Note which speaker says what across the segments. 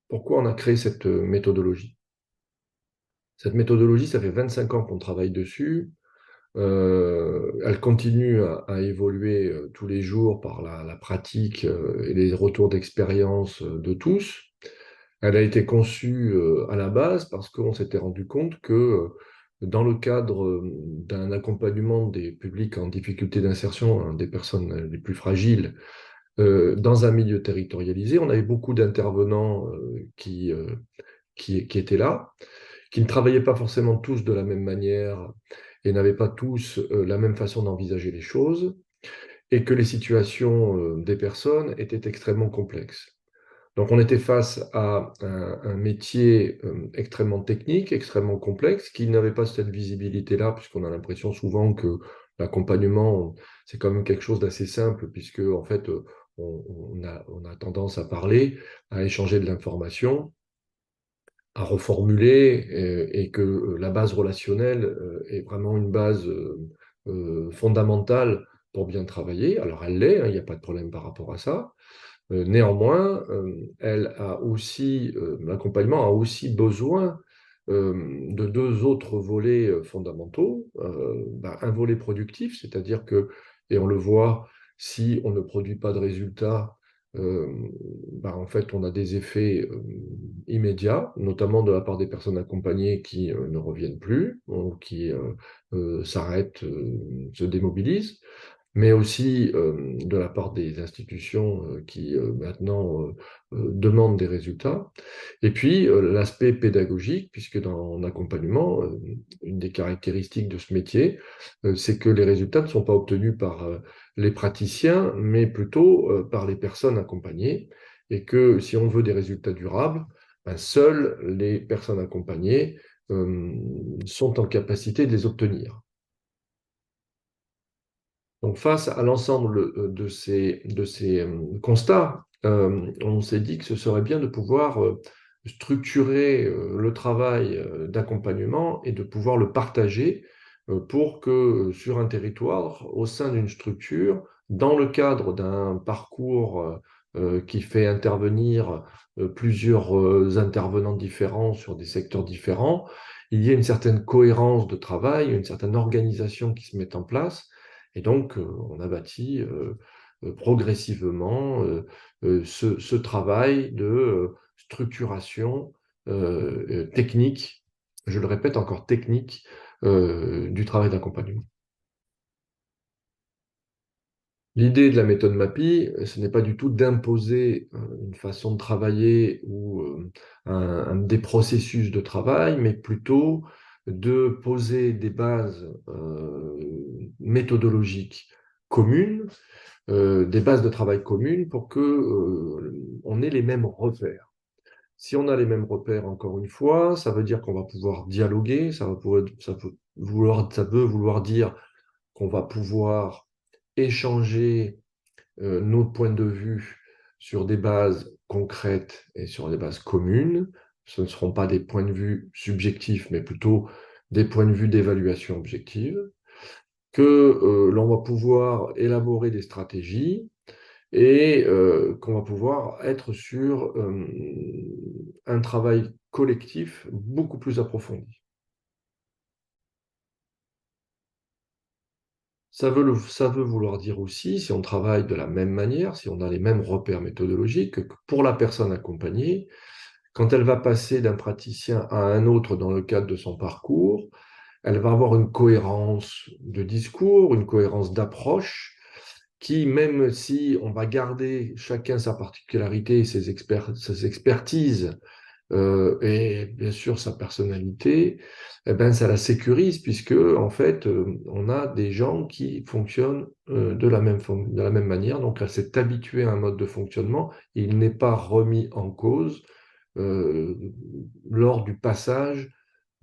Speaker 1: pourquoi on a créé cette méthodologie? Cette méthodologie, ça fait 25 ans qu'on travaille dessus. Elle continue à évoluer tous les jours par la pratique et les retours d'expérience de tous. Elle a été conçue à la base parce qu'on s'était rendu compte que dans le cadre d'un accompagnement des publics en difficulté d'insertion, hein, des personnes les plus fragiles, dans un milieu territorialisé, on avait beaucoup d'intervenants qui étaient là, qui ne travaillaient pas forcément tous de la même manière et n'avaient pas tous la même façon d'envisager les choses, et que les situations des personnes étaient extrêmement complexes. Donc on était face à un métier extrêmement technique, extrêmement complexe, qui n'avait pas cette visibilité-là, puisqu'on a l'impression souvent que l'accompagnement, c'est quand même quelque chose d'assez simple, puisque en fait, on a tendance à parler, à échanger de l'information, à reformuler, et que la base relationnelle est vraiment une base fondamentale pour bien travailler. Alors elle l'est, hein, il n'y a pas de problème par rapport à ça. Néanmoins, l'accompagnement a aussi besoin de deux autres volets fondamentaux. Un volet productif, c'est-à-dire que, et on le voit, si on ne produit pas de résultats, euh, en fait, on a des effets immédiats, notamment de la part des personnes accompagnées qui ne reviennent plus, ou qui s'arrêtent, se démobilisent, mais aussi de la part des institutions qui maintenant demandent des résultats. Et puis l'aspect pédagogique, puisque dans l'accompagnement, une des caractéristiques de ce métier, c'est que les résultats ne sont pas obtenus par les praticiens, mais plutôt par les personnes accompagnées, et que si on veut des résultats durables, seules les personnes accompagnées euh, sont en capacité de les obtenir. Donc, face à l'ensemble de ces constats, on s'est dit que ce serait bien de pouvoir structurer le travail d'accompagnement et de pouvoir le partager pour que sur un territoire, au sein d'une structure, dans le cadre d'un parcours qui fait intervenir plusieurs intervenants différents sur des secteurs différents, il y ait une certaine cohérence de travail, une certaine organisation qui se mette en place, et donc, on a bâti progressivement ce travail de structuration technique, je le répète encore technique, du travail d'accompagnement. L'idée de la méthode MAPI, ce n'est pas du tout d'imposer une façon de travailler ou des processus de travail, mais plutôt de poser des bases méthodologiques communes, des bases de travail communes pour que on ait les mêmes repères. Si on a les mêmes repères, encore une fois, ça veut dire qu'on va pouvoir dialoguer, ça peut vouloir dire qu'on va pouvoir échanger nos points de vue sur des bases concrètes et sur des bases communes. Ce ne seront pas des points de vue subjectifs, mais plutôt des points de vue d'évaluation objective, que l'on va pouvoir élaborer des stratégies et qu'on va pouvoir être sur un travail collectif beaucoup plus approfondi. Ça veut vouloir dire aussi, si on travaille de la même manière, si on a les mêmes repères méthodologiques, que pour la personne accompagnée, quand elle va passer d'un praticien à un autre dans le cadre de son parcours, elle va avoir une cohérence de discours, une cohérence d'approche, qui, même si on va garder chacun sa particularité, ses expertises, et bien sûr sa personnalité, eh ben, ça la sécurise puisque en fait, on a des gens qui fonctionnent de la même manière. Donc, elle s'est habituée à un mode de fonctionnement. Et il n'est pas remis en cause euh, lors du passage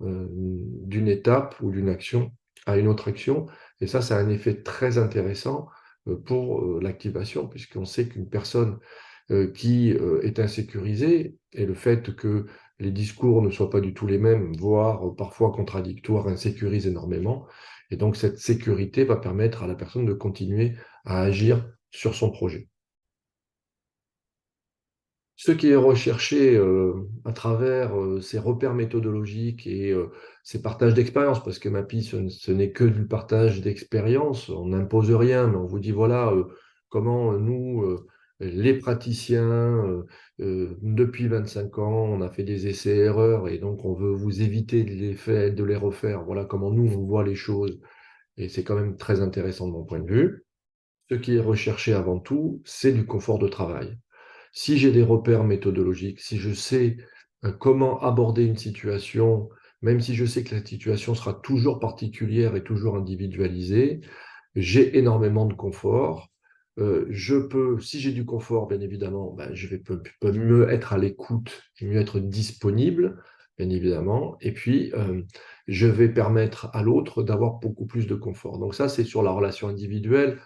Speaker 1: d'une étape ou d'une action à une autre action. Et ça a un effet très intéressant pour l'activation, puisqu'on sait qu'une personne qui est insécurisée, et le fait que les discours ne soient pas du tout les mêmes, voire parfois contradictoires, insécurise énormément. Et donc cette sécurité va permettre à la personne de continuer à agir sur son projet. Ce qui est recherché à travers ces repères méthodologiques et ces partages d'expérience, parce que MAPI, ce n'est que du partage d'expérience, on n'impose rien, mais on vous dit voilà comment nous, les praticiens, depuis 25 ans, on a fait des essais-erreurs et donc on veut vous éviter de les refaire. Voilà comment nous, on voit les choses et c'est quand même très intéressant de mon point de vue. Ce qui est recherché avant tout, c'est du confort de travail. Si j'ai des repères méthodologiques, si je sais comment aborder une situation, même si je sais que la situation sera toujours particulière et toujours individualisée, j'ai énormément de confort. Je peux, si j'ai du confort, bien évidemment, ben, peux mieux être à l'écoute, mieux être disponible, bien évidemment. Et puis, je vais permettre à l'autre d'avoir beaucoup plus de confort. Donc ça, c'est sur la relation individuelle,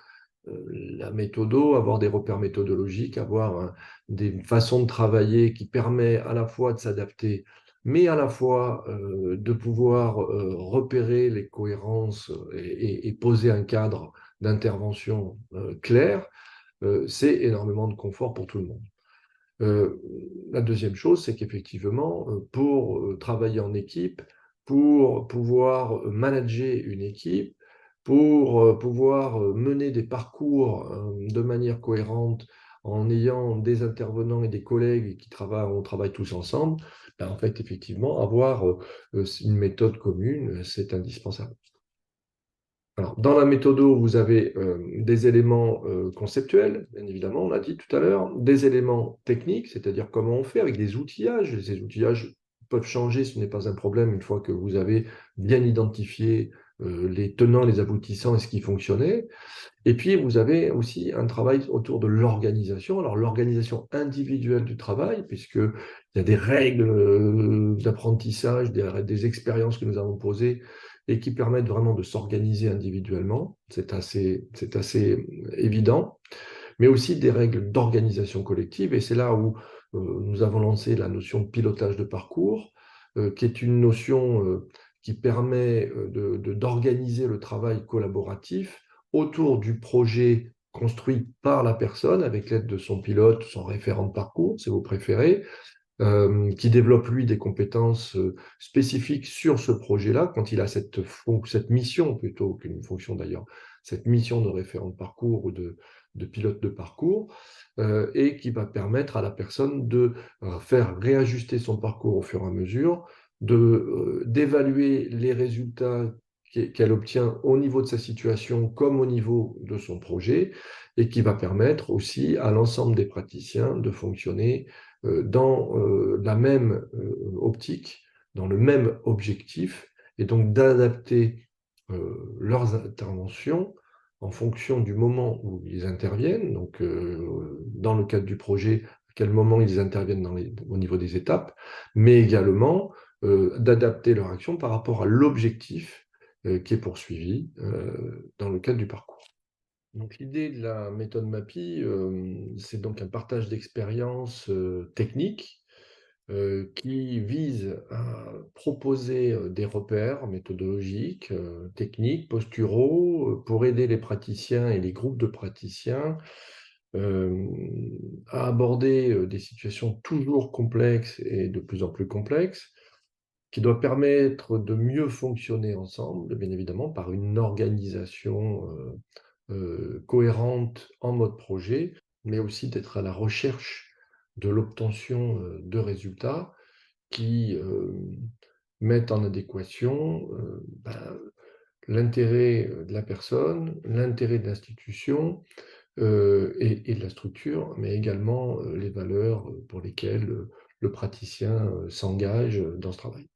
Speaker 1: la méthodo, avoir des repères méthodologiques, avoir des façons de travailler qui permet à la fois de s'adapter, mais à la fois de pouvoir repérer les cohérences et poser un cadre d'intervention clair, c'est énormément de confort pour tout le monde. Euh, la deuxième chose, c'est qu'effectivement, pour travailler en équipe, pour pouvoir manager une équipe, pour pouvoir mener des parcours de manière cohérente en ayant des intervenants et des collègues qui travaillent, on travaille tous ensemble, ben, en fait, effectivement, avoir une méthode commune, c'est indispensable. Alors, dans la méthode, vous avez des éléments conceptuels, bien évidemment, on l'a dit tout à l'heure, des éléments techniques, c'est-à-dire comment on fait avec des outillages. Ces outillages peuvent changer, ce n'est pas un problème une fois que vous avez bien identifié les tenants, les aboutissants et ce qui fonctionnait. Et puis, vous avez aussi un travail autour de l'organisation. Alors, l'organisation individuelle du travail, puisqu'il y a des règles d'apprentissage, des expériences que nous avons posées et qui permettent vraiment de s'organiser individuellement. C'est assez évident. Mais aussi des règles d'organisation collective. Et c'est là où nous avons lancé la notion de pilotage de parcours, qui est une notion qui permet d'organiser le travail collaboratif autour du projet construit par la personne avec l'aide de son pilote, son référent de parcours, si vous préférez, qui développe lui des compétences spécifiques sur ce projet-là, quand il a cette mission, plutôt qu'une fonction d'ailleurs, cette mission de référent de parcours ou de pilote de parcours, et qui va permettre à la personne de faire réajuster son parcours au fur et à mesure, d'évaluer les résultats qu'elle obtient au niveau de sa situation comme au niveau de son projet, et qui va permettre aussi à l'ensemble des praticiens de fonctionner dans la même optique, dans le même objectif, et donc d'adapter leurs interventions en fonction du moment où ils interviennent, donc dans le cadre du projet, à quel moment ils interviennent au niveau des étapes, mais également d'adapter leur action par rapport à l'objectif qui est poursuivi dans le cadre du parcours. Donc l'idée de la méthode MAPI, c'est donc un partage d'expériences techniques qui vise à proposer des repères méthodologiques, techniques, posturaux, pour aider les praticiens et les groupes de praticiens euh, à aborder des situations toujours complexes et de plus en plus complexes, qui doit permettre de mieux fonctionner ensemble, bien évidemment, par une organisation cohérente en mode projet, mais aussi d'être à la recherche de l'obtention de résultats qui mettent en adéquation l'intérêt de la personne, l'intérêt de l'institution et de la structure, mais également les valeurs pour lesquelles le praticien s'engage dans ce travail.